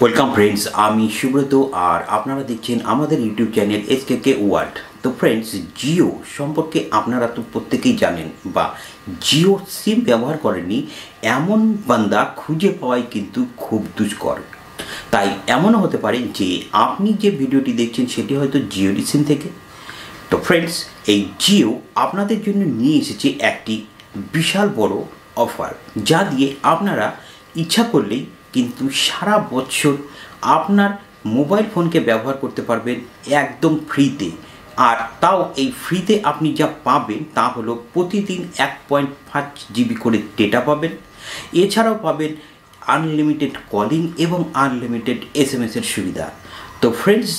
Welcome friends, আমি সুব্রত আর আপনারা দেখছেন আমাদের ইউটিউব চ্যানেল এসকেকে ওয়ার্ল্ড। তো ফ্রেন্ডস, জিও সম্পর্কে আপনারা তো প্রত্যেকেই জানেন, বা জিও সিম ব্যবহার করেনি এমন বান্দা খুঁজে পাওয়াই কিন্তু খুব দুষ্কর। তাই এমনও হতে পারে যে আপনি যে ভিডিওটি দেখছেন সেটি হয়তো জিও সিম থেকে। তো ফ্রেন্ডস, এই জিও আপনাদের জন্য নিয়ে এসেছে একটি বিশাল বড় অফার, যা দিয়ে আপনারা ইচ্ছা করলেই কিন্তু সারা বছর আপনার মোবাইল ফোনকে ব্যবহার করতে পারবেন একদম ফ্রিতে। আর তাও এই ফ্রিতে আপনি যা পাবেন তা হলো প্রতিদিন 1.5 জিবি করে ডেটা পাবেন। এছাড়াও পাবেন আনলিমিটেড কলিং এবং আনলিমিটেড এসএমএসের সুবিধা। তো ফ্রেন্ডস,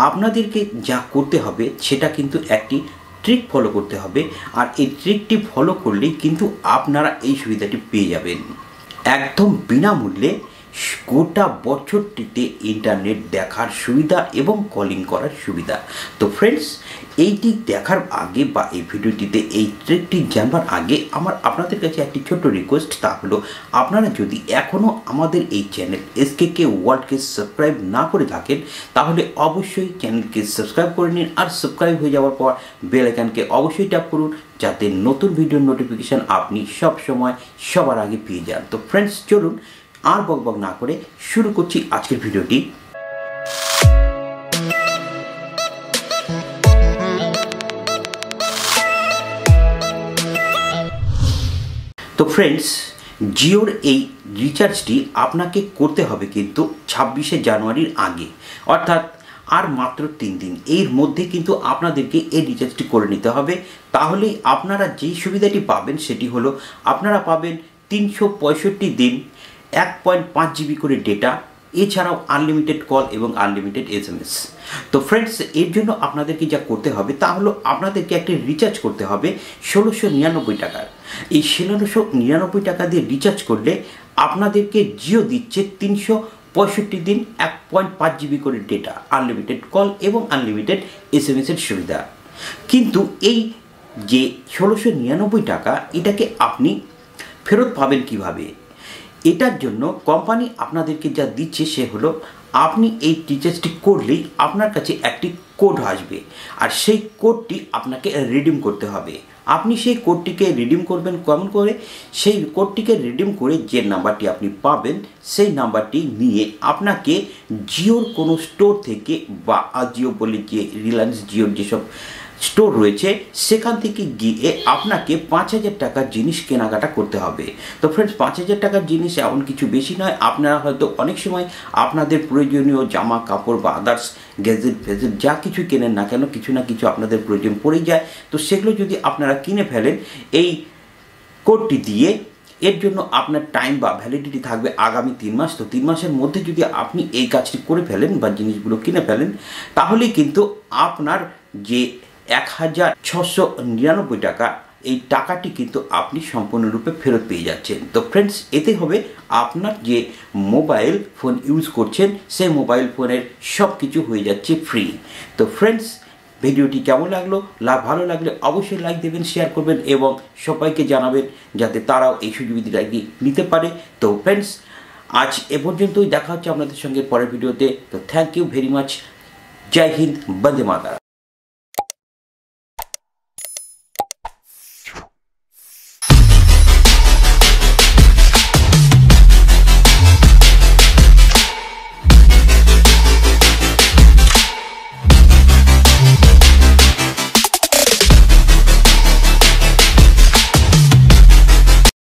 আপনাদেরকে যা করতে হবে সেটা কিন্তু একটি ট্রিক ফলো করতে হবে, আর এই ট্রিকটি ফলো করলেই কিন্তু আপনারা এই সুবিধাটি পেয়ে যাবেন একদম বিনামূল্যে। গোটা বছরটিতে ইন্টারনেট দেখার সুবিধা এবং কলিং করার সুবিধা। তো ফ্রেন্ডস, এইটি দেখার আগে বা এই ভিডিওটিতে এই ট্রিকটি জানবার আগে আমার আপনাদের কাছে একটি ছোট্ট রিকোয়েস্ট, তা হলো আপনারা যদি এখনও আমাদের এই চ্যানেল এসকেকে ওয়ার্ল্ডকে সাবস্ক্রাইব না করে থাকেন তাহলে অবশ্যই চ্যানেলকে সাবস্ক্রাইব করে নিন, আর সাবস্ক্রাইব হয়ে যাওয়ার পর বেল আইকনকে অবশ্যই ট্যাপ করুন যাতে নতুন ভিডিওর নোটিফিকেশান আপনি সব সময় সবার আগে পেয়ে যান। তো ফ্রেন্ডস, চলুন আর বকবক না করে শুরু করছি আজকের ভিডিওটি। তো ফ্রেন্ডস, জিওর এই রিচার্জটি আপনাকে করতে হবে কিন্তু 26শে জানুয়ারির আগে, অর্থাৎ আর মাত্র 3 দিন। এর মধ্যে কিন্তু আপনাদেরকে এই রিচার্জটি করে নিতে হবে। তাহলেই আপনারা যেই সুবিধাটি পাবেন সেটি হলো আপনারা পাবেন 365 দিন 1.5 জিবি করে ডেটা, এছাড়াও আনলিমিটেড কল এবং আনলিমিটেড এসএমএস। তো ফ্রেন্ডস, এর জন্য আপনাদেরকে যা করতে হবে তা হলো আপনাদেরকে একটি রিচার্জ করতে হবে 1699 টাকার। এই 1699 টাকা দিয়ে রিচার্জ করলে আপনাদেরকে জিও দিচ্ছে 365 দিন 1.5 জিবি করে ডেটা, আনলিমিটেড কল এবং আনলিমিটেড এসএমএসের সুবিধা। কিন্তু এই যে 1699 টাকা, এটাকে আপনি ফেরত পাবেন কিভাবে? এটার জন্য কোম্পানি আপনাদেরকে যা দিচ্ছে সে হলো আপনি এই রিচার্জটি করলেই আপনার কাছে একটি কোড আসবে, আর সেই কোডটি আপনাকে রিডিম করতে হবে। আপনি সেই কোডটিকে রিডিম করবেন কেমন করে? সেই কোডটিকে রিডিম করে যে নাম্বারটি আপনি পাবেন সেই নাম্বারটি নিয়ে আপনাকে জিওর কোনো স্টোর থেকে, বা আজিও বলে যে রিলায়েন্স জিওর যেসব স্টোর রয়েছে সেখান থেকে গিয়ে আপনাকে 5000 টাকার জিনিস কেনাকাটা করতে হবে। তো ফ্রেন্ডস, 5000 টাকার জিনিস এমন কিছু বেশি নয়। আপনারা হয়তো অনেক সময় আপনাদের প্রয়োজনীয় জামা কাপড় বা আদার্স গ্যাজেট ফ্যাজেট যা কিছু কেনেন না কেন, কিছু না কিছু আপনাদের প্রয়োজন পড়েই যায়। তো সেগুলো যদি আপনারা কিনে ফেলেন এই কোডটি দিয়ে, এর জন্য আপনার টাইম বা ভ্যালিডিটি থাকবে আগামী 3 মাস। তো 3 মাসের মধ্যে যদি আপনি এই কাজটি করে ফেলেন বা জিনিসগুলো কিনে ফেলেন তাহলেই কিন্তু আপনার যে 1699 টাকা, এই টাকাটি কিন্তু আপনি সম্পূর্ণরূপে ফেরত পেয়ে যাচ্ছেন। তো ফ্রেন্ডস, এতে হবে আপনার যে মোবাইল ফোন ইউজ করছেন সেই মোবাইল ফোনের সব কিছু হয়ে যাচ্ছে ফ্রি। তো ফ্রেন্ডস, ভিডিওটি কেমন লাগলো? ভালো লাগলে অবশ্যই লাইক দেবেন, শেয়ার করবেন এবং সবাইকে জানাবেন যাতে তারাও এই সুবিধাটি নিতে পারে। তো ফ্রেন্ডস, আজ এ পর্যন্তই। দেখা হচ্ছে আপনাদের সঙ্গে পরের ভিডিওতে। তো থ্যাংক ইউ ভেরি মাচ। জয় হিন্দ, বন্দে মাতরম।